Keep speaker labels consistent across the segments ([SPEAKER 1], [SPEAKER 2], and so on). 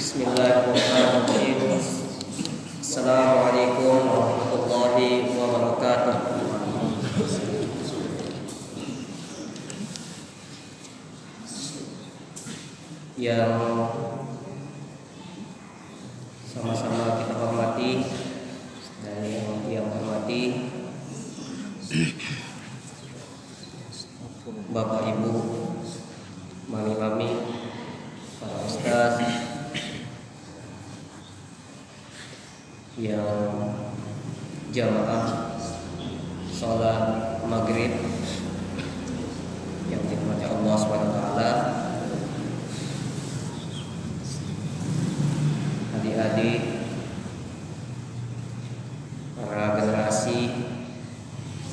[SPEAKER 1] Bismillahirrahmanirrahim. Assalamualaikum warahmatullahi wabarakatuh. Yang sama-sama kita hormati dan yang hormati Bapak Ibu, mami-mami, para ustaz yang jamaah sholat maghrib yang dirahmati Allah SWT, adik-adik, para generasi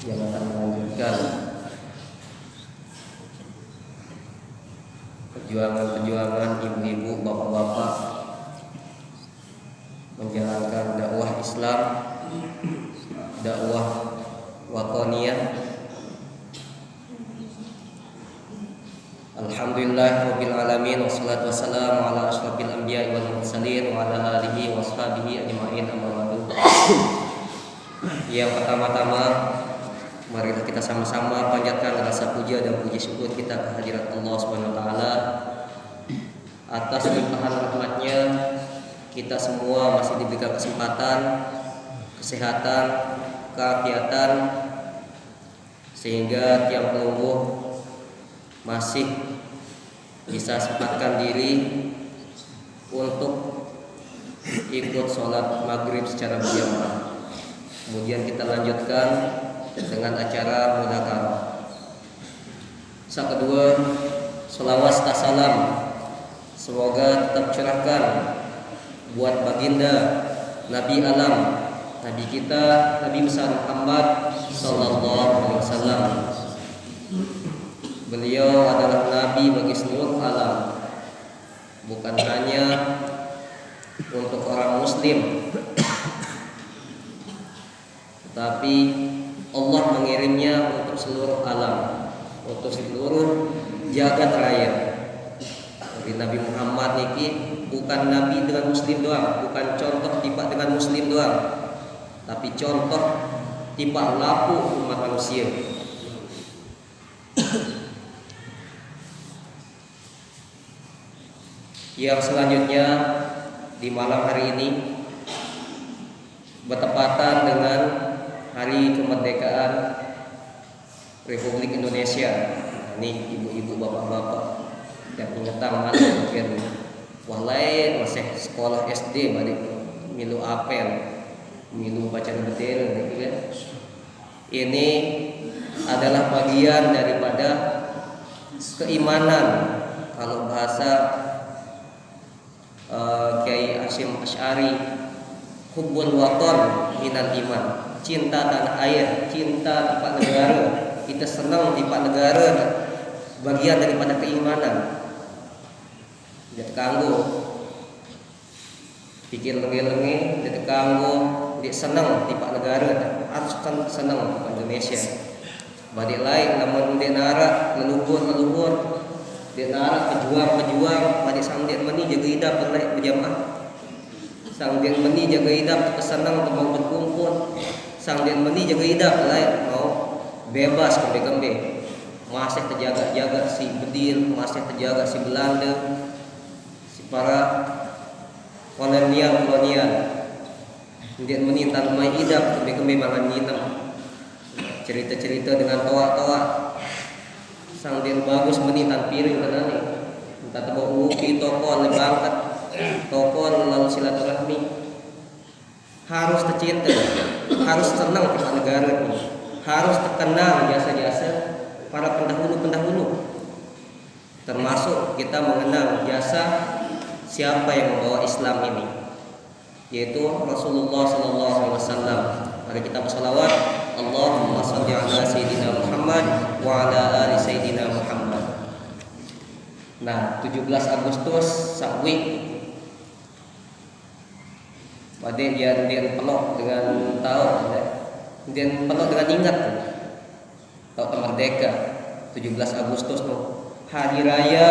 [SPEAKER 1] yang akan melanjutkan perjuangan ibu-ibu, bapak-bapak menjalankan dakwah Islam, dakwah wataniyah. Alhamdulillahirabbil alamin, wassalatu wassalamu ala asyrofil anbiya'i wal mursalin wa ala alihi washabihi ajma'in, amma ba'du. Yang pertama-tama, marilah kita sama-sama panjatkan rasa puja dan puji syukur kita kehadirat Allah Subhanahu wa taala atas limpahan rahmatnya. Kita semua masih diberikan kesempatan, kesehatan, keafiatan, sehingga tiap pelungguh masih bisa sempatkan diri untuk ikut sholat maghrib secara berjamaah. Kemudian kita lanjutkan dengan acara mudzakarah. Yang kedua, sholawat serta salam semoga tetap curahkan buat baginda Nabi alam, Nabi kita, Nabi besar Muhammad sallallahu alaihi wasallam. Beliau adalah nabi bagi seluruh alam, bukan hanya untuk orang muslim, tetapi Allah mengirimnya untuk seluruh alam, untuk seluruh jagat raya. Jadi Nabi Muhammad niki bukan nabi dengan muslim doang, bukan contoh tipe dengan muslim doang, tapi contoh tipe laku umat manusia. Yang selanjutnya di malam hari ini bertepatan dengan Hari Kemerdekaan Republik Indonesia. Ini ibu-ibu, bapak-bapak yang ingetang mana mungkin walai masih sekolah SD balik milu apel, milu baca bendera gitu ya. Ini adalah bagian daripada keimanan. Kalau bahasa Kiai Hasyim Asy'ari, hubbul watan minal iman, cinta tanah air, cinta tipe negara. Kita senang tipe negara, bagian daripada keimanan. Dia kanggo pikir lengi-lengi, dia kanggo dia senang tipe negara, harus kan senang tipe Indonesia. Balik lain namun dia nara leluhur, dia nara pejuang, balik sang dia meni jaga hidup berjamaah. Sang dia meni jaga hidup senang untuk mau berkumpul. Sang dia meni jaga hidup lain mau bebas kembe-kembe. Masih terjaga si Bedil, masih terjaga si Belanda, si para kolonial. Dia meni tanpa hidup kembe-kembe malah nginep. Cerita-cerita dengan toa-toa. Sang dia bagus meni tan piring kana ni. Entah tebo upi toko lebangkat, toko lalu silaturahmi. Harus tercinta, harus senang kita negara ini. Harus terkenal jasa-jasa para pendahulu. Termasuk kita mengenal jasa siapa yang membawa Islam ini, yaitu Rasulullah sallallahu alaihi wasallam. Mari kita bersalawat. Allahumma shalli ala sayyidina Muhammad wa ala ali sayyidina Muhammad. Nah, 17 Agustus sakwi pada dia penuh dengan tahu, dia penuh dengan ingat tahu merdeka 17 Agustus hari raya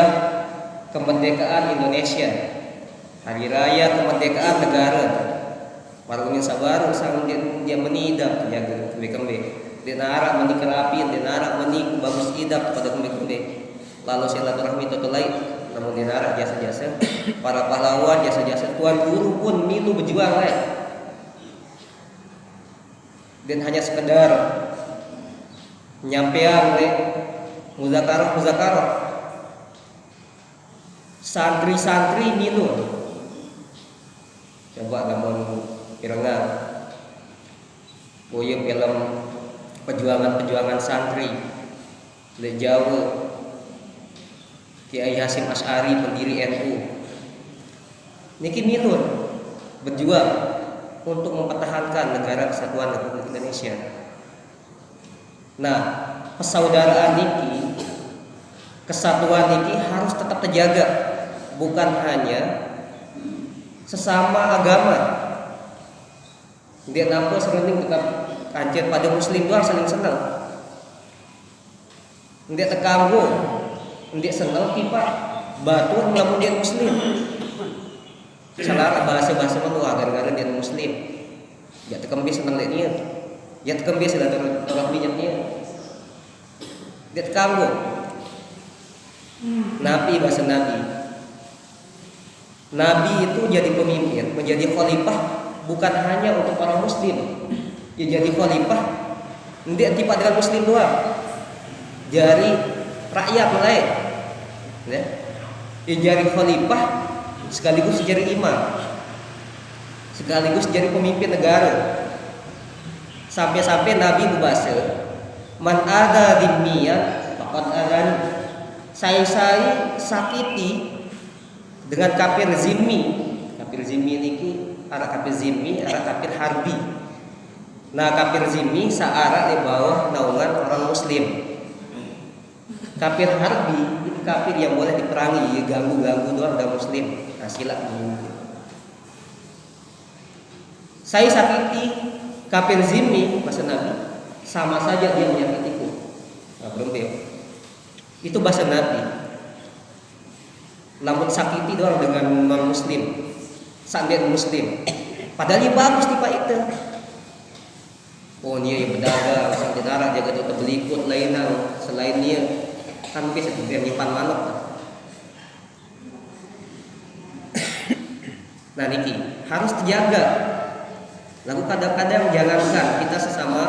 [SPEAKER 1] kemerdekaan Indonesia. hari raya kemerdekaan negara. Warungin sabaru sang dia menidap jaga kembe-kembe. Dia narak meni kerapi, dia narak meni bagus idap pada kembe-kembe. Lalu silaturahmi lain, namun dia narak jasa-jasa para pahlawan, jasa-jasa tuan guru pun milu berjuang lain. Dan hanya sekedar nyampean muzakarah santri-santri milu. Coba namun pirengan boyo film perjuangan santri le Jawa Kiai Hasyim Asy'ari pendiri NU niki milur berjuang untuk mempertahankan negara kesatuan Republik Indonesia. Nah, persaudaraan niki, kesatuan niki harus tetap terjaga, bukan hanya sesama agama. Dia nampak sering tetap kancet pada muslim doang saling senang. Dia terganggu, dia senang tiba batu ngelamun dia muslim. Salah bahasa-bahasa mana gara-gara dia muslim. Ya tekembe senang dia. Ya tekembe sudah tolak minyaknya. Dia terganggu. Nabi bahasa Nabi. Nabi itu jadi pemimpin, menjadi khalifah bukan hanya untuk orang muslim. Dia jadi khalifah tidak tiba dengan muslim doang. Dari rakyat lain. Ya. Dia jadi khalifah sekaligus jadi imam. Sekaligus jadi pemimpin negara. Sampai-sampai Nabi berbahasa, "Man ada dhimmiyan faqad adani." Saya sakiti dengan kafir zimmi. Kafir zimmi niki arah kafir zimmi, arah kafir harbi. Nah, kafir zimmi searah di bawah naungan orang muslim. Kafir harbi itu kafir yang boleh diperangi, ganggu-ganggu doang dan muslim. Nah, silat saya sakiti kafir zimmi bahasa Nabi sama saja dia menyakitiku. Nah, belum dia. Itu bahasa Nabi. Lamun sakiti doang dengan non muslim, sandet muslim. Padahal dia bagus tipe itu. Oh dia yang berdagang, sang darah jaga tuh terbelikut lainnya selain dia kan bisa dia nyimpan manuk. Nah niki harus terjaga. Lalu kadang-kadang jangankan kita sesama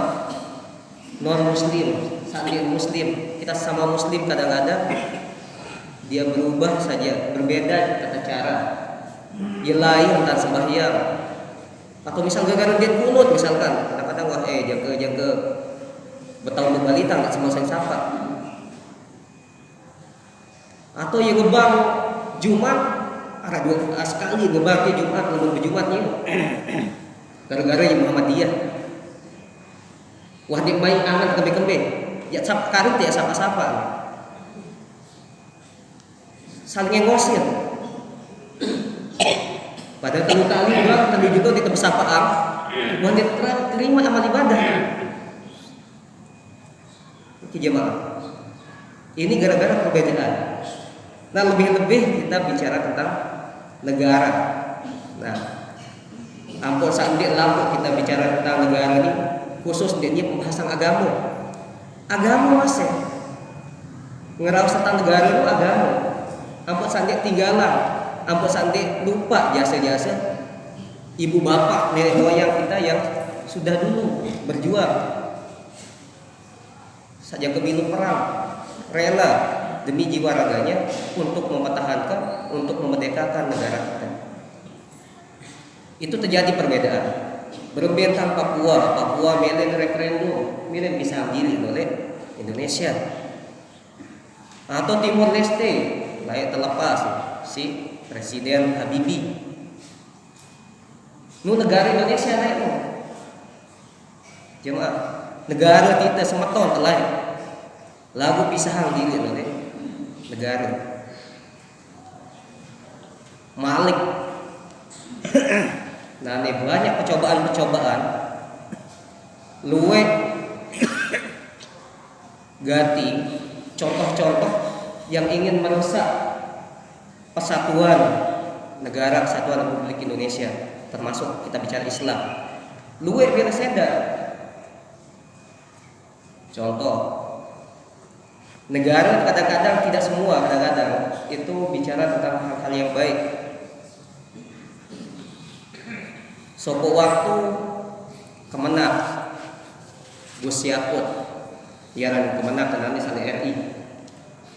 [SPEAKER 1] non muslim, sandet muslim, kita sesama muslim kadang-kadang dia berubah saja, berbeda tata cara. Dia lain tentang sembahyang. Atau misal gara-gara dia kunut misalkan, kadang-kadang wah jaga bertahun kembali tak semua saya sapa. Atau yang ngebang Jumat ada dua sekali ngebang dia Jumat lalu berjumatnya. Gara-gara yang Muhammadiyah. Wah dia main angan kembe-kembe. Ya sap karut ya sapa-sapa. Saling ngosir. Padahal telu kali doang tadi juga di tempat sapaan, bukan terima amal ibadah. Oke jemaah. Ini gara-gara perbedaan. Nah lebih-lebih kita bicara tentang negara. Nah, ampun sandik lampu kita bicara tentang negara ini khusus dia pembahasan agama. Agama masih ngerau tentang negara itu agama. Ampun sandik tinggalan, ampun sandik lupa jasa-jasa ibu bapak nenek moyang kita yang sudah dulu berjuang saja kebilu perang rela demi jiwa raganya untuk mempertahankan, untuk memerdekakan negara kita. Itu terjadi perbedaan. Berbentang Papua milih referendum, milih bisa diri oleh Indonesia. Atau Timur Leste, layak terlepas si Presiden Habibie. Nu negara Indonesia layak nu. Jemaah, negara kita semeton telah lagu pisahan diri oleh negara. Malik. Nah, ini banyak percobaan luwe ganti contoh-contoh yang ingin merusak persatuan negara kesatuan Republik Indonesia, termasuk kita bicara Islam. Luar biasa seda. Contoh, negara kadang-kadang, tidak semua, kadang-kadang itu bicara tentang hal-hal yang baik. Sopo waktu Kemenak Gus Yakut Yaran Kemenak dan misalnya RI,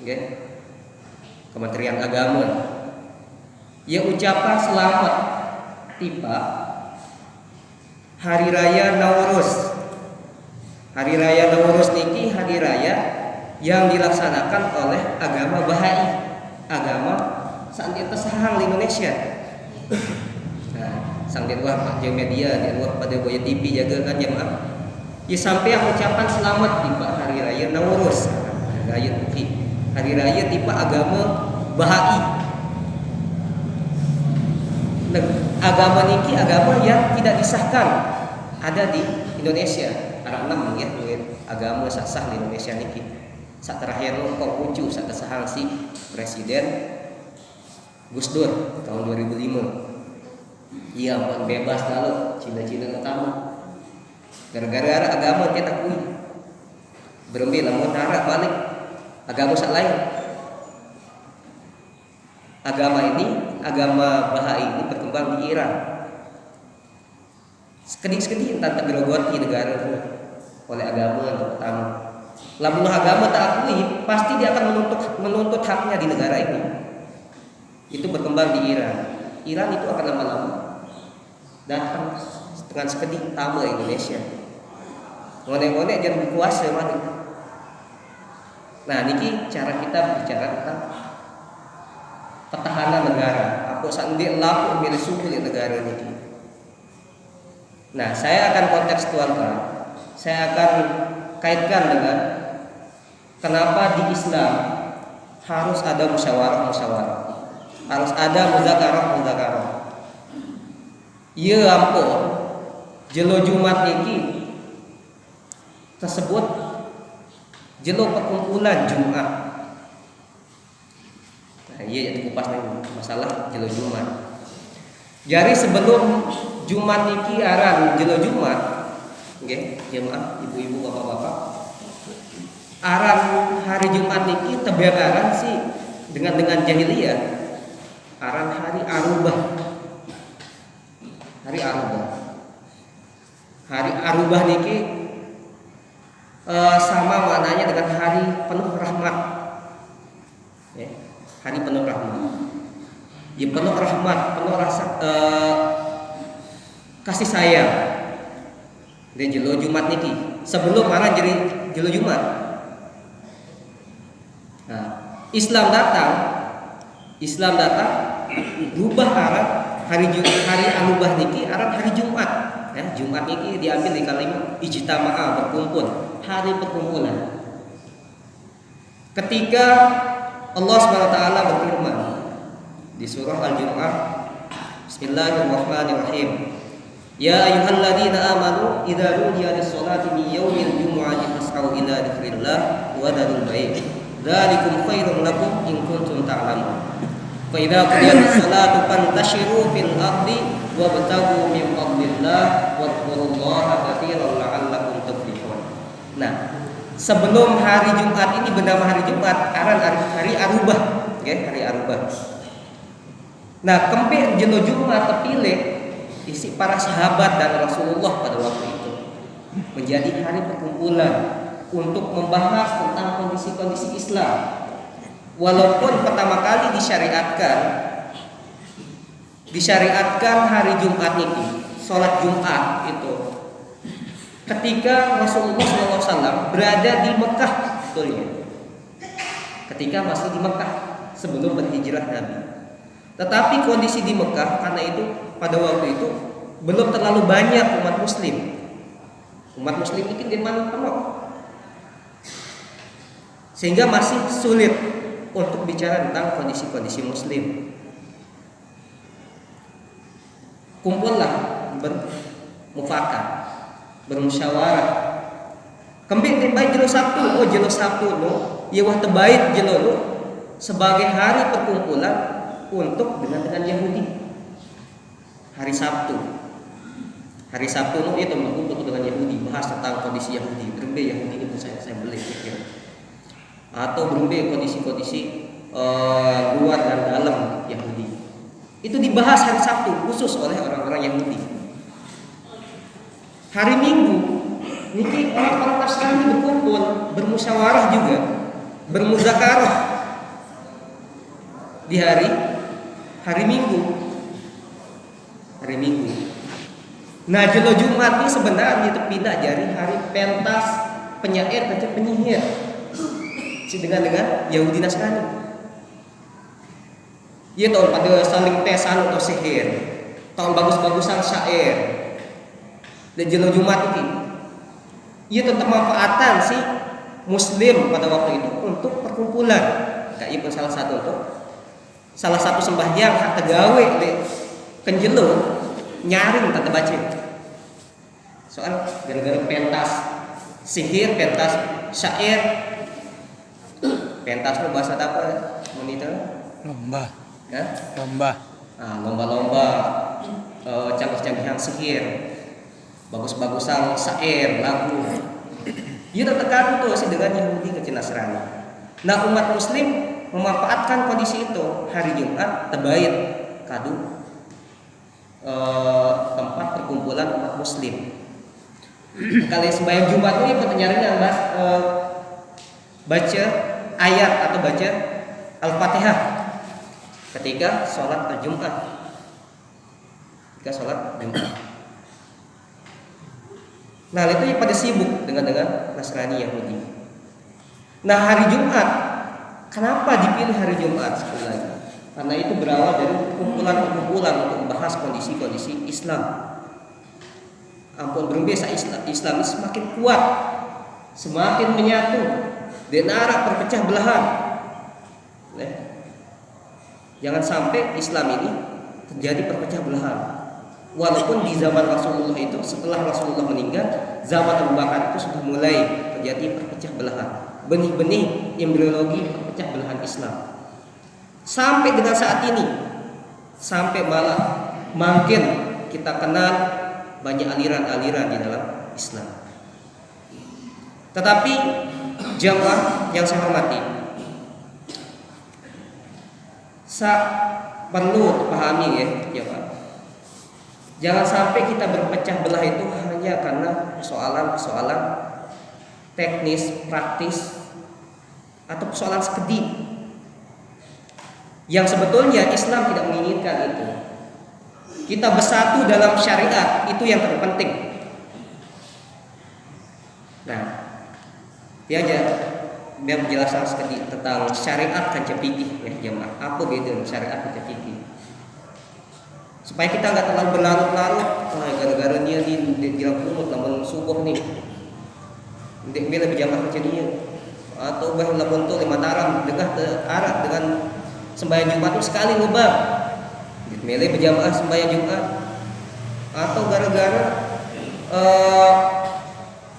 [SPEAKER 1] okay? Kementerian Agama, ya ucapan selamat tiba Hari Raya Nowruz. Hari Raya Nowruz niki hari raya yang dilaksanakan oleh agama Bahai, agama sangat tersahang di Indonesia. Nah, sang diruah Pak media, diruah pada Boya TV jaga kan jemaah. Ya sampai ucapan selamat tiba Hari Raya Nowruz, raya niki. Hari raya tiba agama Bahai. Nah, agama niki agama yang tidak disahkan ada di Indonesia. Arab 6 ya, agama sah di Indonesia niki. Saat terakhir kok ucu saat kesahang si Presiden Gus Dur tahun 2005. Iya, pun bebas lalu Cina-Cina utama. Gara-gara agama kita akui. Berembi lamun harap balik agama sak lain. Agama ini, agama Bahai ini berkembang di Iran. Sekedip-sekedip entah tergerogoti negara itu oleh agama yang pertama. Lamun agama tak akui, pasti dia akan menuntut haknya di negara ini. Itu berkembang di Iran. Iran itu akan lama-lama datang dengan sekedip tamu Indonesia. Ngonek-ngonek jangan berkuasa mati. Nah, niki cara kita bicara tentang pertahanan negara. Apa sandi laku milik suku di negara niki. Nah, saya akan kontekstualkan. Saya akan kaitkan dengan kenapa di Islam harus ada musyawarah, harus ada muzakarah. Iya ampun, jelo Jumat niki tersebut jelo perkumpulan Jumat. Nah, iya itu kupas masalah jelo Jumat. Jadi sebelum Jumat niki aran jelo Jumat, okay, jemaah ibu-ibu bapak-bapak, aran hari Jumat niki tebaran sih dengan jahiliyah, aran hari Arubah. Hari Arubah. Hari Arubah niki sama maknanya dengan hari penuh rahmat. Ya, hari penuh rahmat. Ya, penuh rahmat, penuh rasa kasih sayang. Dan jelo Jumat niki sebelum marah jadi jelo Jumat. Nah, Islam datang rubah arah hari Arubah niki arah hari Jumat. Ya, Jumat niki diambil di kalimat ijtama'a, berkumpul, hari perkumpulan. Ketika Allah SWT berfirman di surah Al-Jumu'ah, Bismillahirrahmanirrahim. Ya ayyuhalladzina amanu idza nudiya lis-sholati min yaumil jumu'ati fas'au ila dzikrillah wa dzarul bai'. Dzalikum khairum lakum in kuntum ta'lamun. Fa idza qudiyatis sholatu fantashiru fil ardi wabtaghu min fadlillah wadhkurullaha katsiran la'allakum tuflihun. Nah, sebelum hari Jumat ini bernama hari Jumat, hari Arubah, okay? Hari Arubah. Nah, kempir jelo Jumat terpilih isi para sahabat dan Rasulullah pada waktu itu menjadi hari perkumpulan untuk membahas tentang kondisi-kondisi Islam. Walaupun pertama kali disyariatkan hari Jumat ini, sholat Jumat itu ketika Rasulullah SAW berada di Mekah, betulnya. Ketika masih di Mekah sebelum berhijrah Nabi. Tetapi kondisi di Mekah karena itu pada waktu itu belum terlalu banyak umat Muslim. Umat Muslim ini di mana penuh, sehingga masih sulit untuk bicara tentang kondisi-kondisi Muslim. Kumpullah bermufakat, bermusyawarah. Kembali terbaik jelo Sabtu, jelo Sabtu lo, ya wah terbaik jelo lo sebagai hari perkumpulan untuk dengan Yahudi. Hari Sabtu itu untuk dengan Yahudi, bahas tentang kondisi Yahudi. Berumbe Yahudi itu saya beli pikir. Atau berumbe kondisi luar dan dalam Yahudi. Itu dibahas hari Sabtu khusus oleh orang-orang Yahudi. Hari Minggu niki orang-orang Nasrani berkumpul, bermusyawarah juga, bermuzakarah di hari Minggu. Nah, jelo Jumat ini sebenarnya itu pindah dari hari pentas penyair dan penyihir dengan Yahudi Nasrani. Iya tahun pada saling tesan atau sihir, tahun bagus-bagusan syair. Dan jelo Jumat itu, ia tetap manfaatan si Muslim pada waktu itu untuk perkumpulan. Kayak pun salah satu sembahyang hak tegawe di kenjelo nyaring tanda baca. Soal gara-gara pentas sihir, pentas syair, pentas itu bahasa apa? Monitor?
[SPEAKER 2] Lomba.
[SPEAKER 1] Ya?
[SPEAKER 2] Lomba.
[SPEAKER 1] Canggih-canggihan sihir, bagus-bagusan syair, lagu. Ia tertekan itu sih dengan Yahudi ke Nasrani. Nah, umat Muslim memanfaatkan kondisi itu hari Jumat terbaik kadu tempat perkumpulan umat Muslim. Kali sembahyang Jumat ini pertanyaannya baca ayat atau baca Al-Fatihah ketika sholat Jumat. Nah, itu yang pada sibuk dengan Nasrani Yahudi. Nah, hari Jumat, kenapa dipilih hari Jumat sekali lagi? Karena itu berawal dari kumpulan-kumpulan untuk membahas kondisi-kondisi Islam. Ampun berbeza Islam semakin kuat, semakin menyatu, dan arah perpecah belahan. Jangan sampai Islam ini terjadi perpecah belahan. Walaupun di zaman Rasulullah itu, setelah Rasulullah meninggal, zaman Abu Bakar itu sudah mulai terjadi perpecah belahan, benih-benih embriologi perpecah belahan Islam. Sampai dengan saat ini, sampai malah makin kita kenal banyak aliran-aliran di dalam Islam. Tetapi jamaah yang saya hormati, perlu pahami ya jamaah. Jangan sampai kita berpecah belah itu hanya karena persoalan teknis, praktis, atau persoalan sekedip. Yang sebetulnya Islam tidak menginginkan itu. Kita bersatu dalam syariat, itu yang terpenting. Nah, dia aja biar penjelasan sedikit tentang syariat dan fikih ya jemaah. Apa beda syariat dan fikih? Supaya kita nggak terlalu berlarut-larut. Gara-gara dia di jalan kumut namun subuh nih. Ndek bila berjamaah macam dia. Atau bah lamun tu 5 taram dengah arah dengan sembahyang Jumat itu sekali ngubah. Milih berjamaah sembahyang Jumat. Atau gara-gara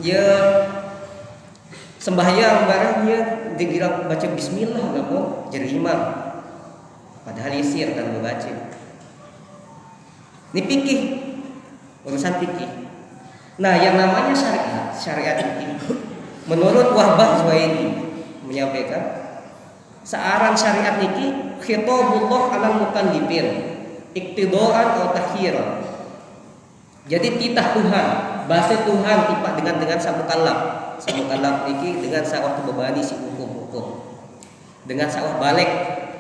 [SPEAKER 1] ya sembahyang barangnya dikira baca bismillah enggak jadi imam. Padahal yasir dan membaca. Ini fikih, urusan fikih. Nah, yang namanya syariat fikih, menurut Wahbah Zuhaili menyampaikan, searan syariat niki khitabullah alal mukallifin, iktidaan atau takhiran. Jadi titah Tuhan, bahasa Tuhan tipak dengan sa mukallaf. Sa mukallaf niki dengan sa waktu bebani si hukum. Dengan sawah balik,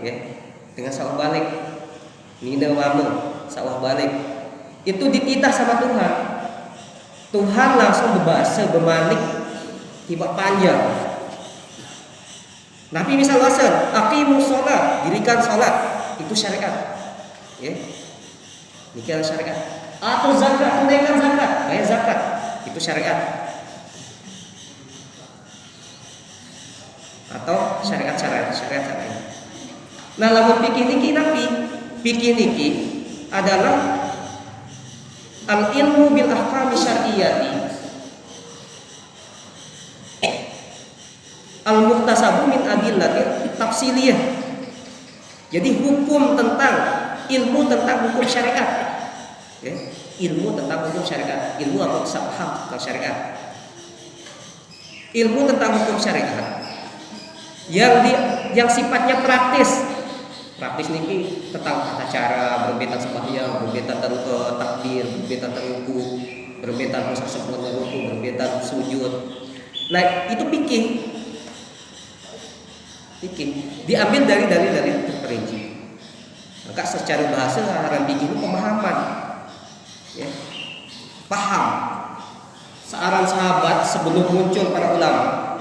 [SPEAKER 1] ya. Dengan sawah balik. Nina mamu sawah balik itu dititah sama Tuhan. Tuhan langsung berbahasa bermanik tiba panjang. Nabi misal wasal aqimus sholat, dirikan sholat, itu syariat ya, dikira syariat. Atau zakat, tunaikan zakat, bayar zakat, itu syariat. Atau syariat. Nah, lamun fikih niki Nabi, fikih niki adalah al-ilmu bil ahkam syar'iyyati al-muhtasabu min adillati tafsiliyah. Jadi ilmu tentang hukum syariat. Ya, ilmu tentang hukum syariat. Ilmu apa? Paham tentang syariat. Ilmu tentang hukum syariat yang sifatnya praktis. Praktis niki tentang tata cara berbentan sembahyang, berbentan takbir, berbentan ruku, berbentan proses sempurna ruku, berbentan sujud. Nah, itu fikih. Diambil dari terperinci. Maka secara bahasa haram fikih itu pemahaman. Ya. Paham. Seorang sahabat sebelum muncul para ulama,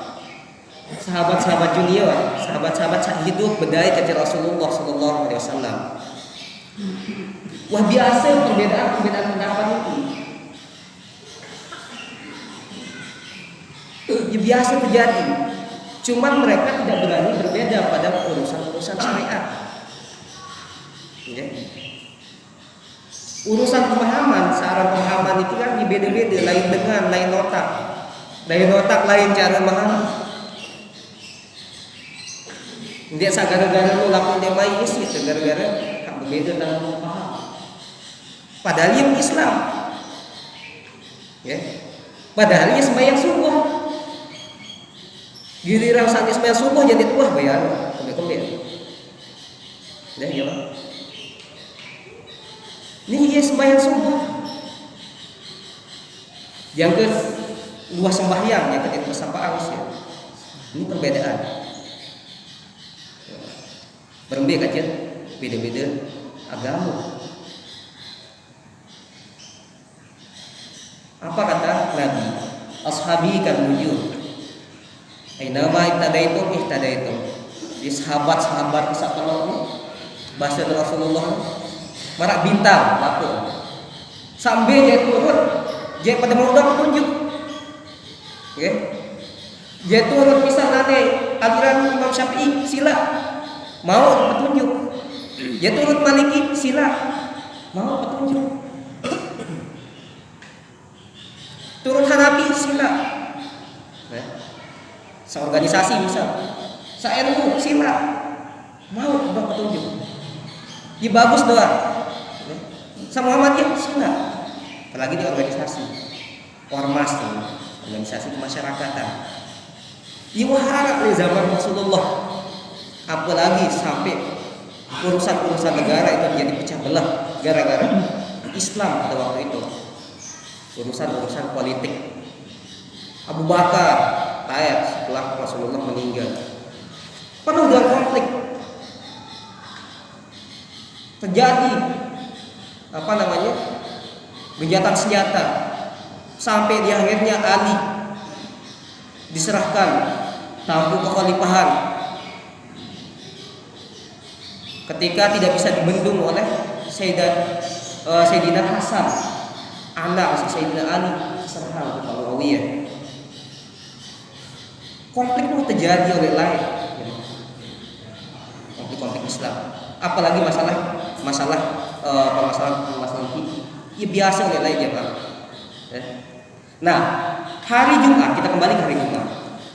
[SPEAKER 1] sahabat-sahabat junior, sahabat-sahabat hidup berdaya kepada Rasulullah Sallallahu Alaihi Wasallam. Wah, biasa perbedaan pendapat itu. Ya, biasa terjadi. Cuman mereka tidak berani berbeda pada urusan syariat. Ya. Urusan pemahaman, searah pemahaman itu kan beda-beda, lain otak, lain cara memahami. Dia gara-gara lu lapor dia main itu gara-gara tak berbeda dalam paham. Padahal yang Islam, ya, padahal dia sembahyang subuh. Giliran saat sembahyang subuh jadi wah bayar, kembali. Dah ya. Ini dia sembahyang subuh. Yang ke luas sembahyang, yang ketiga bersapaan ya. Ini perbedaan. Berbeda aja, beda-beda agama. Apa kata Nabi? Ashabi kan wujud. Ainama ihtadaitum. Di sahabat-sahabat kisah penolong bahasa Rasulullah marak bintang lapor. Sambil dia turun, dia pada mau petunjuk. Oke. Dia turun kisah nane aliran Imam Syafi'i sila mau petunjuk. Dia turun Maliki sila mau petunjuk. Turun Hanafi sila. Seorganisasi misal, se-NU sila mau petunjuk. Ya bagus doa. Sama Muhammadiyah sila. Apalagi di organisasi, ormas, organisasi kemasyarakatan. Ibu harap di zaman Rasulullah, apalagi sampai urusan negara itu menjadi pecah belah gara-gara Islam pada waktu itu. Urusan politik. Abu Bakar tayat setelah Rasulullah meninggal. Penuh dengan konflik. Terjadi gencatan senjata sampai di akhirnya Ali diserahkan tampuk kekhalifahan ketika tidak bisa dibendung oleh Sayyidina Hasan, anak Sayyidina Ali, diserahkan ke Muawiyah. Konflik itu terjadi oleh lain, konflik Islam, apalagi masalah ya biasa oleh lain ya Pak. Nah, hari Jumat, kita kembali ke hari Jumat.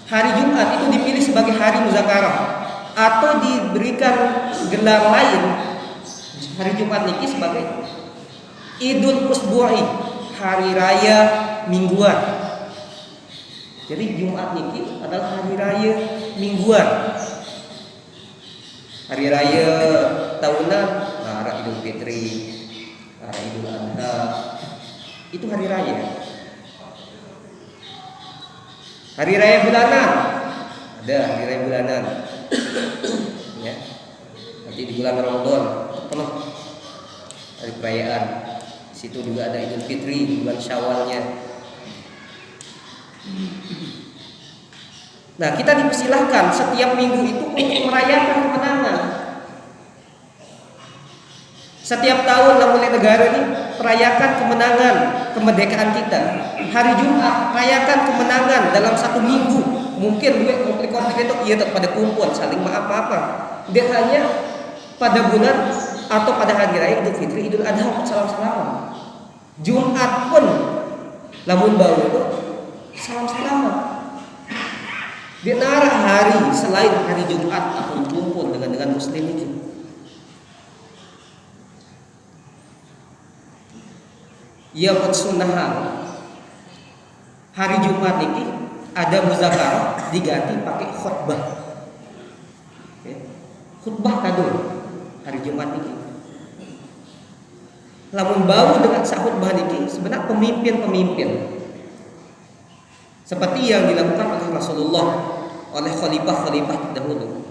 [SPEAKER 1] Hari Jumat itu dipilih sebagai hari muzakarah atau diberikan gelar lain. Hari Jumat niki sebagai Idul Usbu'i, hari raya mingguan. Jadi Jumat niki adalah hari raya mingguan. Hari raya tahunan, Idul Fitri, Idul Adha, itu hari raya. Hari raya bulanan, ada hari raya bulanan. Ya. Nanti di bulan Ramadan penuh hari perayaan. Di situ juga ada Idul Fitri di bulan Syawalnya. Nah, kita dipersilahkan setiap minggu itu untuk merayakan kemenangan. Setiap tahun mulai negara ini merayakan kemenangan kemerdekaan kita. Hari Jumat rayakan kemenangan dalam satu minggu. Mungkin konflik-konflik itu ia pada kumpul saling maaf-maafan. Dia hanya pada bulan atau pada hari raya Idul Fitri, Idul Adha salam-salaman. Jumat pun lamun bau itu salam-salaman. Dia narah hari selain hari Jumat atau kumpul dengan muslim itu. ia pun sunnahan hari Jumat niki ada muzakarah diganti pakai khutbah. Khutbah kadul hari Jumat niki. Lamun bau dengan khutbah niki sebenarnya pemimpin-pemimpin seperti yang dilakukan oleh Rasulullah, oleh khalifah-khalifah dahulu.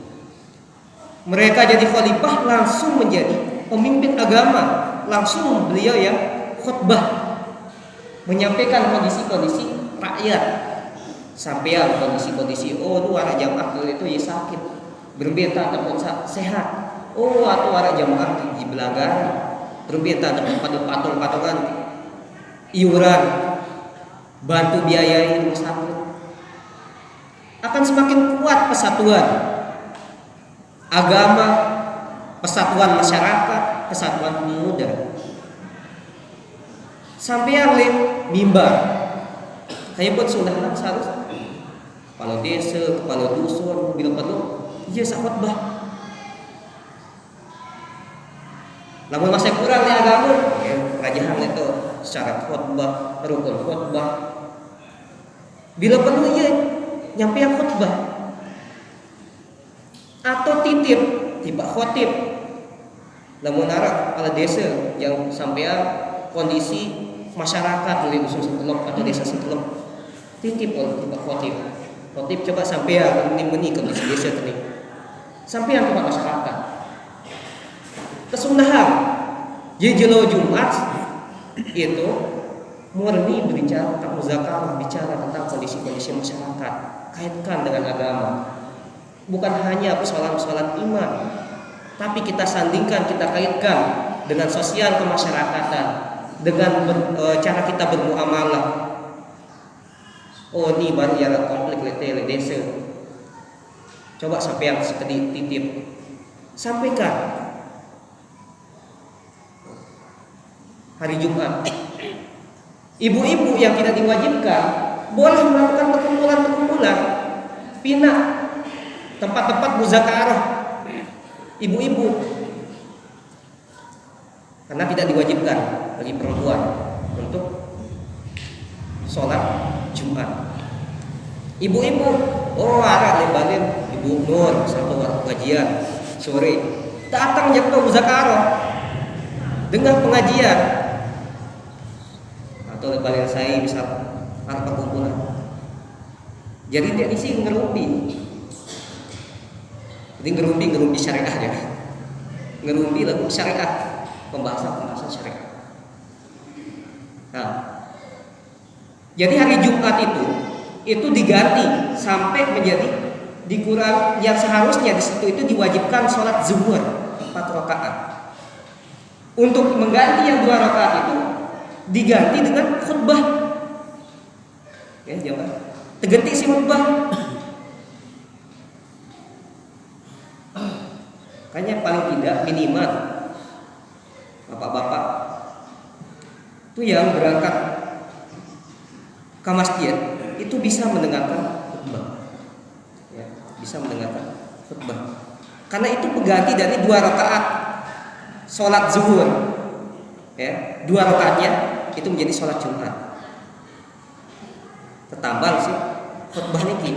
[SPEAKER 1] Mereka jadi khalifah langsung menjadi pemimpin agama, langsung beliau yang khutbah menyampaikan kondisi-kondisi rakyat. Sampai kondisi-kondisi luar jamaah itu ya sakit, berbeta ataupun sehat. Atau ada jamaah di Belagar berbeta ataupun patung-patungan iuran bantu biayai rumah sakit. Akan semakin kuat persatuan agama, persatuan masyarakat, persatuan pemuda. Sampai yang mimbar kayak buat sunnah seharusnya kepala desa, kepala dusun bila perlu ia khutbah. Namun masih kurang di agama kerajaan itu syarat khutbah, rukun khutbah. Bila perlu ia nyampe yang khutbah atau titip tiba khotib. Namun arah kepala desa yang sampai kondisi masyarakat mulai dusun setelok atau desa setelok titip oleh tiba khotib. Khotib coba sampai meni kondisi desa tadi sampai yang kepada masyarakat. Kesunahan jelo Jumat itu murni berbicara tentang muzakarah, bicara tentang kondisi-kondisi masyarakat, kaitkan dengan agama. Bukan hanya persoalan-persoalan iman, tapi kita sandingkan, kita kaitkan dengan sosial kemasyarakatan, dengan cara kita bermuamalah. Ini baru ya konflik letele desa. Coba sampai yang sekedi titip, sampaikan hari Jumat. Ibu-ibu yang tidak diwajibkan boleh melakukan perkumpulan-perkumpulan, pindah tempat-tempat muzakarah ibu-ibu, karena tidak diwajibkan bagi perempuan untuk sholat Jumat. Ibu-ibu, ada lebarin ibu Nur satu kajian sore datang jam muzakarah dengan pengajian atau lebaran saya misal para perkumpulan. Jadi dia isi ngerumpi. Jadi ngerumpi syariah ya. Ngerumpi lagu syariah, pembahasan syariah. Nah, jadi hari Jumat itu diganti sampai menjadi dikurang yang seharusnya di situ itu diwajibkan sholat zuhur 4 rakaat. Untuk mengganti yang 2 rakaat itu diganti dengan khutbah. Ya, jamaah. Terganti si khutbah. Kayaknya paling tidak minimal bapak-bapak itu yang berangkat ke masjid itu bisa mendengarkan khutbah. Ya, bisa mendengarkan khutbah. Karena itu pengganti dari 2 rakaat sholat zuhur. Ya, 2 rakaatnya itu menjadi sholat Jumat. Ketambal sih khutbah niki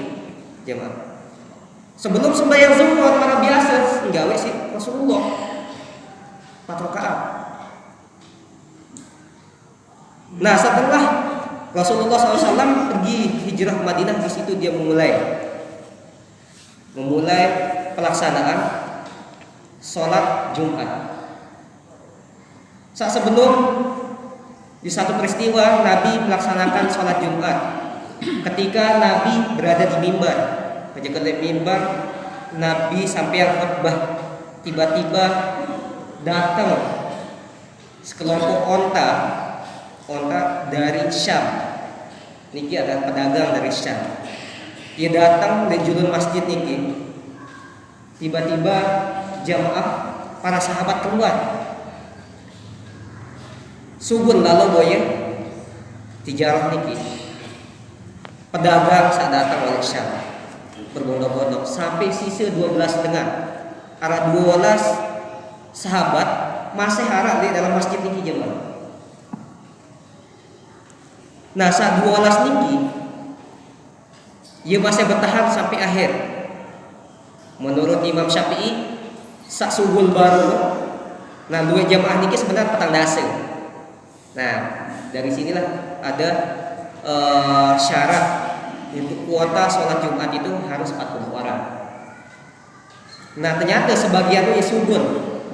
[SPEAKER 1] jemaah. Sebelum sembahyang zuhur para biasa nggawe sih Rasulullah 4 rakaat. Nah, setelah Rasulullah SAW pergi hijrah ke Madinah, di situ dia memulai pelaksanaan sholat Jumat. Saat sebelum di satu peristiwa Nabi melaksanakan sholat Jumat. Ketika Nabi berada di mimbar, ketika di mimbar Nabi sampai khutbah, tiba-tiba datang sekelompok onta dari Syam. Niki ada pedagang dari Syam. Dia datang di julun masjid niki. Tiba-tiba jamaah para sahabat keluar. Sugun lalu boye tijarah niki. Pedagang saat datang oleh Syam berbondong-bondong sampai sisa 12 dengar. Arah 12 sahabat masih harap di dalam masjid niki jemaah. Nah saat 12 niki ia masih bertahan sampai akhir. Menurut Imam Syafi'i sak subuh baru. Nah 2 jamaah niki sebenarnya petang dase. Nah dari sinilah ada syarat untuk kuota sholat Jumat itu harus 40 orang. Nah ternyata sebagian itu subur.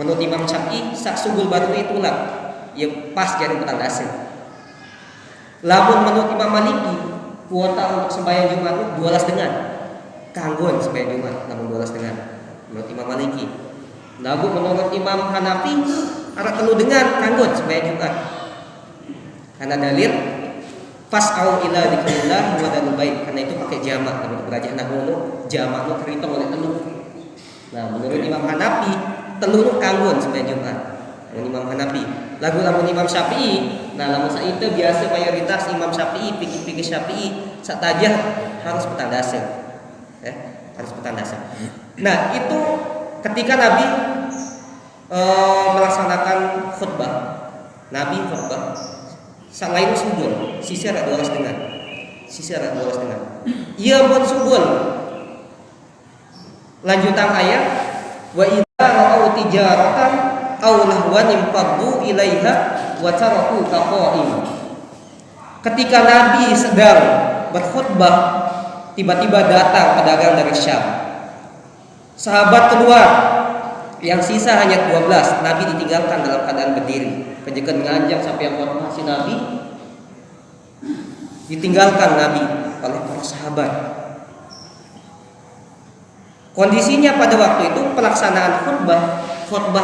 [SPEAKER 1] Menurut Imam Syafi'i sak subul baru itu lah ya pas jadi petang dase. Lamun menurut Imam Maliki kuota untuk sembahyang Jumat itu 12 dengan kanggon sembahyang Jumat namun 12 dengan menurut Imam Maliki. Lalu menurut Imam Hanafi arah telu dengan kanggon sembahyang Jumat. Karena dalil fas'au ila dzikrillah wa dzalul bait, karena itu pakai jamak namun belajar nahwu jamak nu terhitung oleh telu. Nah menurut Imam Hanafi telu nu kanggon sembahyang Jumat. Imam Hanafi. Lagu lamun Imam Syafi'i, nah lamun saita biasa mayoritas Imam Syafi'i, fikih Syafi'i satajah harus petang dase. Harus petang dase. Nah, itu ketika Nabi melaksanakan khutbah. Nabi khutbah selain subul, sisir ada 12 dengan. Sisir ada 12 dengan. Ia pun subul. Lanjutan ayat wa idza ra'au tijaratan aw lahwan infaddu ilaiha wa taraku qa'im. Ketika Nabi sedang berkhutbah, tiba-tiba datang pedagang dari Syam. Sahabat keluar, yang sisa hanya 12. Nabi ditinggalkan dalam keadaan berdiri. Kejekan nganjang sampai yang khutbah si Nabi ditinggalkan Nabi oleh para sahabat. Kondisinya pada waktu itu pelaksanaan khutbah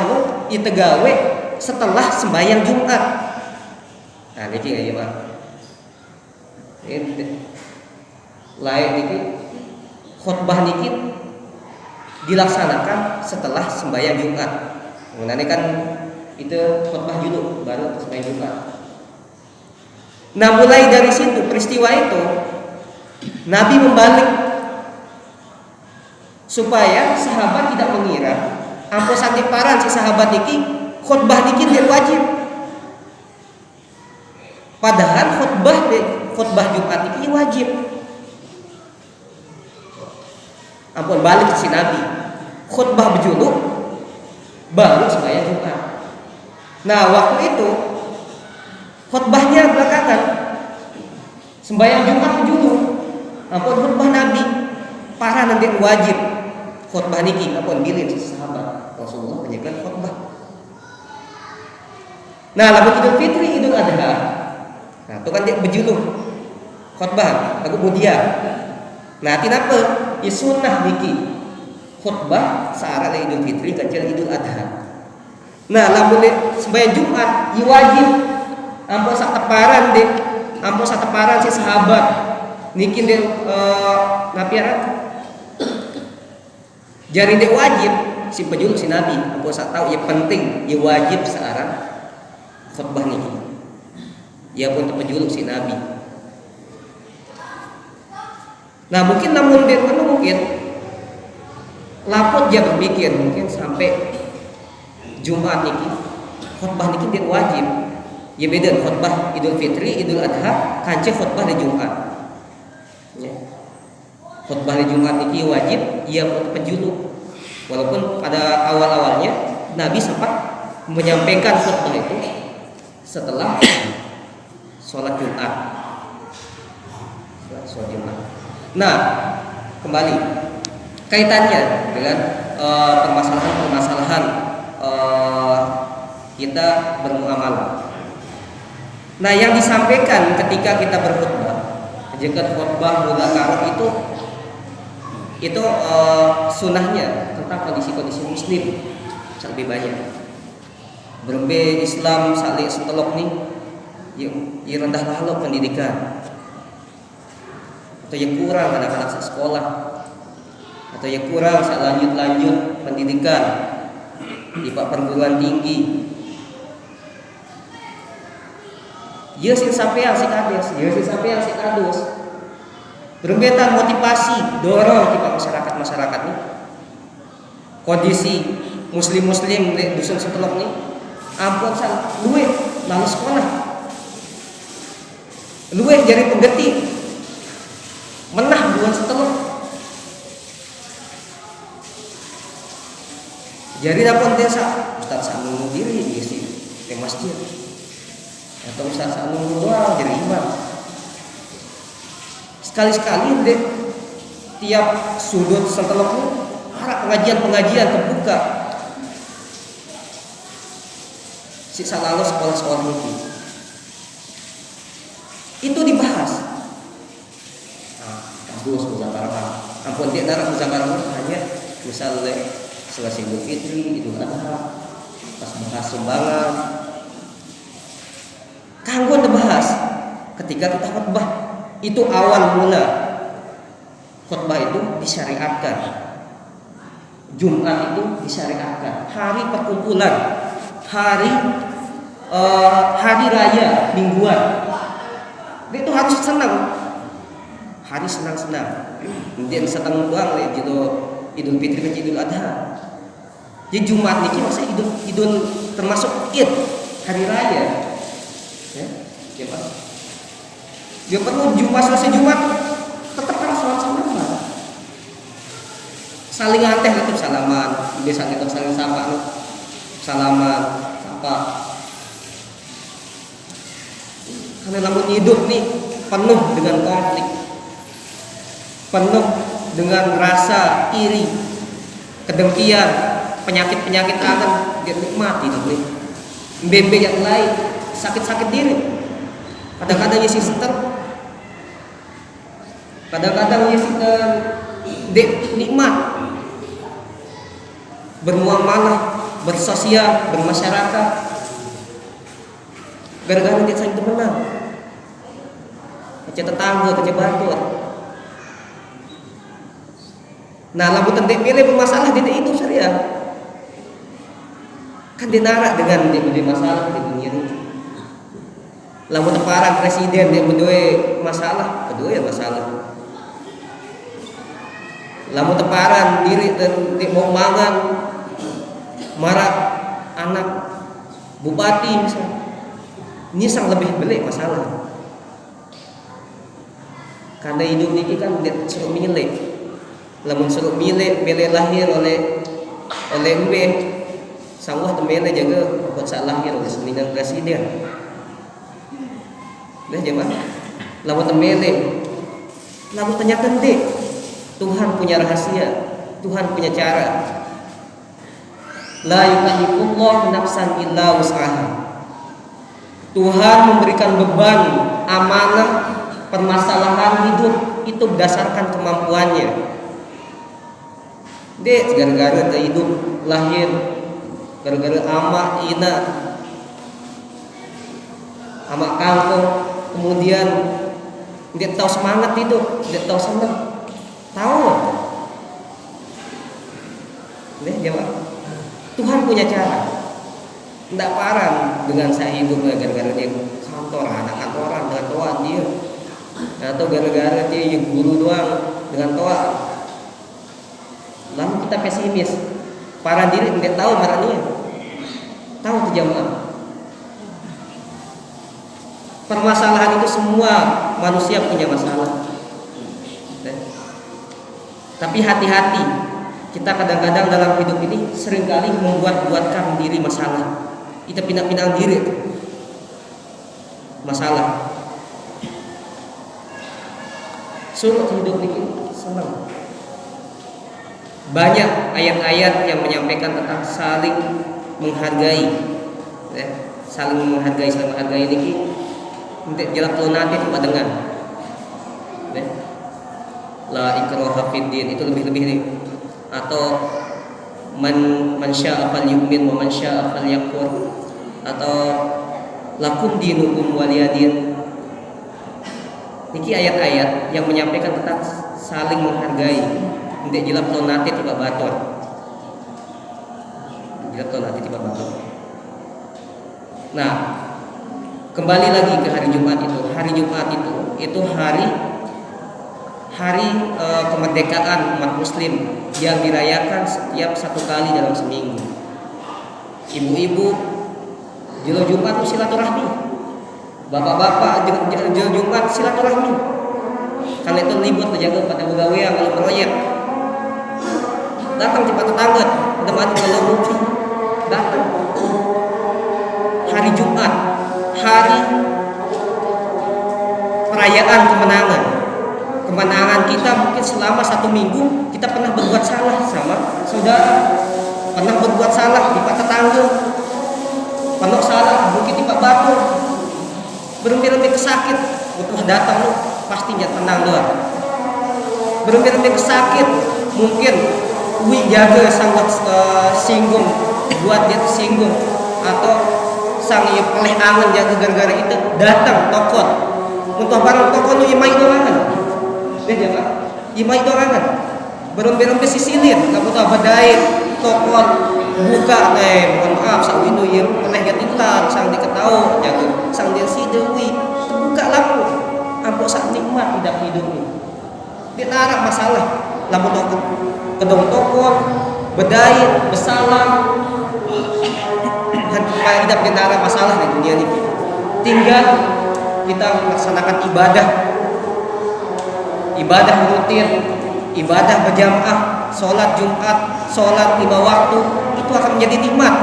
[SPEAKER 1] itu ditegawe setelah sembahyang Jumat. Nah niki ya Pak. Lain niki khutbah niki dilaksanakan setelah sembahyang Jumat. Mengenai kan itu khutbah dulu baru sembahyang Jumat. Nah mulai dari situ peristiwa itu Nabi membalik supaya sahabat tidak mengira ampun santiparan si sahabat niki khutbah niki dia wajib. Padahal khutbah Jumat niki wajib. Ampun balik si Nabi khutbah berjuluk baru sembahyang Jumat. Nah waktu itu khutbahnya belakangan, sembahyang Jumat berjuluk ampun khutbah Nabi para nanti wajib khutbah niki ampun bilin sahabat Rasulullah menjaga khutbah. Nah lagu Idul Fitri Idul Adha, nah itu kan dia berjuluk khutbah lagu mudia. Nah kenapa sunnah niki khutbah saat Idul Fitri kecil Idul Adha. Nah lamun sembahyang Jumat wajib ampun sak teparan si sahabat niki dia napiaran jari dia wajib si pejuluk si Nabi ampun sak tahu ya penting ya wajib searang khutbah niki ya pun pejuluk si Nabi. Nah mungkin namun dia mungkin laput dia berpikir mungkin sampai Jumat niki khutbah niki dia wajib. Ya beda khutbah Idul Fitri, Idul Adha, kanci khutbah di Jumat. Ya. Khutbah di Jumat niki wajib, ia pun penjuluk. Walaupun pada awal-awalnya Nabi sempat menyampaikan khutbah itu setelah sholat Jumat. Sholat Jumat. Nah, kembali kaitannya dengan permasalahan kita bermuamalah. Nah, yang disampaikan ketika kita berkhutbah, jika khutbah mudzakarah itu sunnahnya tentang kondisi-kondisi muslim lebih banyak. Berembe Islam saling setelok nih, yang rendah lalu pendidikan, atau yang kurang anak-anak sekolah, atau yang kurang lanjut pendidikan di perguruan tinggi. Ya sing sampean sing kades, Berembetan motivasi, dorong kita masyarakat nih. Kondisi muslim di dusun setelok nih, ampun san duit lalu sekolah. luweh jari pegeti menah bulan setelah jadi dapat desa Ustaz Sanu diri isi di masjid atau Ustaz Sanu doang jadi imam sekali-sekali deh tiap sudut setelah harap pengajian terbuka si salalu sekolah-sekolah ini itu dibahas. Bagus muzakarah. Ampun dia darah muzakarah hanya misalnya selesai Idul Fitri, Idul Adha, pas bahas sumbangan. Kanggo dibahas ketika kita khutbah itu awal mula khutbah itu disyariatkan. Jumat itu disyariatkan. Hari perkumpulan, hari raya mingguan. Dia itu harus senang. Hari senang-senang. Kemudian senang doang lah gitu Idul Fitri ke Idul Adha. Jadi Jumat niki masa idul termasuk Id, hari raya. Ya, ya Pak. Dia perlu Jumat selesai Jumat tetap harus salam-salaman. Saling anteh tetap salaman, biasa kita saling sapa salaman, sapa. Karena lamun hidup nih penuh dengan konflik, penuh dengan rasa iri, kedengkian, penyakit-penyakit akan dia nikmati hidup nih. Bebe yang lain sakit-sakit diri. Kadang-kadang ya sister, kadang-kadang ya sister nikmat, bermuamalah, bersosial, bermasyarakat. Gara-gara dia saling temenan. Kerja tetangga, kerja batur. Nah, lamun tendek milih bermasalah di itu syariah. Kan dinarak dengan dia masalah di dunia ini. Lamun teparan presiden dia berdua masalah, kedua ya masalah. Lamun teparan diri dan dia mau mangan marah anak bupati misalnya. Ini sang lebih belik masalah. Karena hidup ini kan dia suruh milih. Lamun suruh milih lahir oleh Mbe sangguh temele jaga buat saat lahir oleh sembilan presiden. Dah jemaah. Lamun temele. Lamun ternyata dek Tuhan punya rahasia, Tuhan punya cara. La yukallifullahu nafsan illa wus'aha. Tuhan memberikan beban, amanah, permasalahan hidup itu berdasarkan kemampuannya. Dek gara-gara tak hidup lahir, gara-gara amak ina, amak kangkung, kemudian dia tahu semangat itu, dia tahu senang, tahu. Dek jawab. Tuhan punya cara. Tidak parah dengan saya hidup gara-gara dia kantor, anak kantoran dengan toa dia, atau gara-gara dia guru doang dengan toa. Lalu kita pesimis, para diri tidak tahu marahnya, tahu tuh jamaah. Permasalahan itu semua manusia punya masalah. Tapi hati-hati, kita kadang-kadang dalam hidup ini seringkali membuat-buatkan diri masalah. Kita pindah-pindah diri masalah. Suruh hidup ini senang. Banyak ayat-ayat yang menyampaikan tentang saling menghargai, ya, saling menghargai ini. Untuk jelas lo nanti itu dengan, ya. La ikraha fid din itu lebih nih. Atau man syaa falyu'min wa man syaa falyakfur, atau lakum dinukum waliyadin. Niki ayat-ayat yang menyampaikan tentang saling menghargai. Tidak jelas lo nanti tiba bator. Jelas lo nanti tiba bator. Nah, kembali lagi ke hari Jumat itu. Hari Jumat itu hari kemerdekaan umat Muslim yang dirayakan setiap satu kali dalam seminggu. Ibu-ibu di Jumat itu silaturahmi. Bapak-bapak jual Jumat silaturahmi. Karena itu libur terjaga pada begawean kalau proyek. Datang cepat tetangga, teman kalau ngopi. Datang. Hari Jumat, hari perayaan kemenangan. Kemenangan kita mungkin selama 1 minggu kita pernah berbuat salah sama saudara, pernah berbuat salah di pak tetangga, pernah salah mungkin di pak batu, berumpi-rumpi kesakit, butuh datang lu pastinya tenang doang. Berumpi-rumpi kesakit, mungkin wi jaga sangat singgung, buat dia tersinggung, atau sang peleh angan jaga gara-gara itu datang tokot, untuk barang tokot lu imai doangan. Dia jangan imai doangan. Berumpi-rumpi sisilir, kamu tahu badai tokot buka mohon maaf sang itu yang peleh gatilan sang diketahui jaga sang dia sidewi buka lampu ampun sak nikmat tidak hidupnya. Dia tarak masalah lampu tokot kedong tokot bedai bersalam dan supaya tidak kenara masalah di dunia ini. Tinggal kita melaksanakan ibadah rutin, ibadah berjamaah, sholat Jumat, sholat 5 waktu, itu akan menjadi nikmat.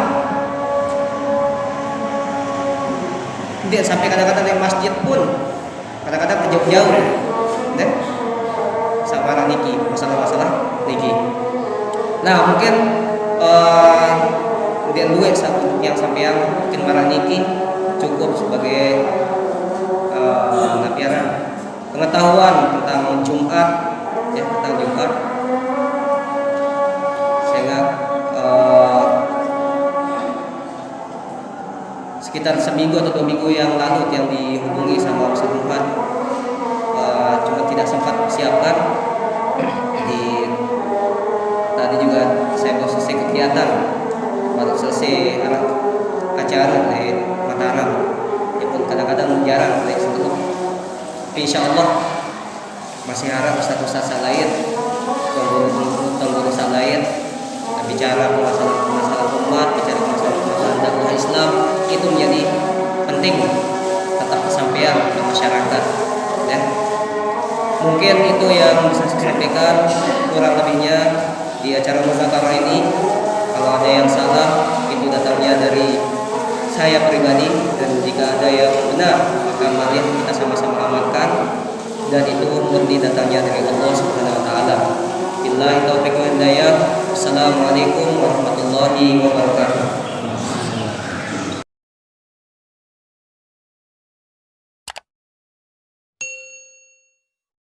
[SPEAKER 1] Dia sampai kadang-kadang yang masjid pun kadang-kadang jauh-jauh, deh, sama niki masalah-masalah niki. Nah mungkin kemudian dua yang sampai yang mungkin marah niki cukup sebagai napiaran pengetahuan tentang Jumat, ya tentang Jumat, sehingga sekitar seminggu atau 2 minggu yang lalu yang dihubungi sama Ustaz Muhammad, cuma tidak sempat siapkan. Tadi juga saya baru selesai kegiatan, baru selesai acara di Mataram, ya pun kadang-kadang jarang dari sebelum. Insya Allah masih harap ustaz-ustaz lain, guru ustaz lain bicara masalah umat, bicara masalah dakwah Islam itu menjadi penting tetap kesampaian di masyarakat. Ya. Mungkin itu yang bisa saya sampaikan, kurang lebihnya di acara muzakarah ini. Kalau ada yang salah itu datangnya dari saya pribadi, dan jika ada yang benar maka mari kita sama-sama amalkan, dan itu murni datangnya dari Allah Subhanahu wa taala. Billahi taufiq wal hidayah. Assalamualaikum warahmatullahi wabarakatuh.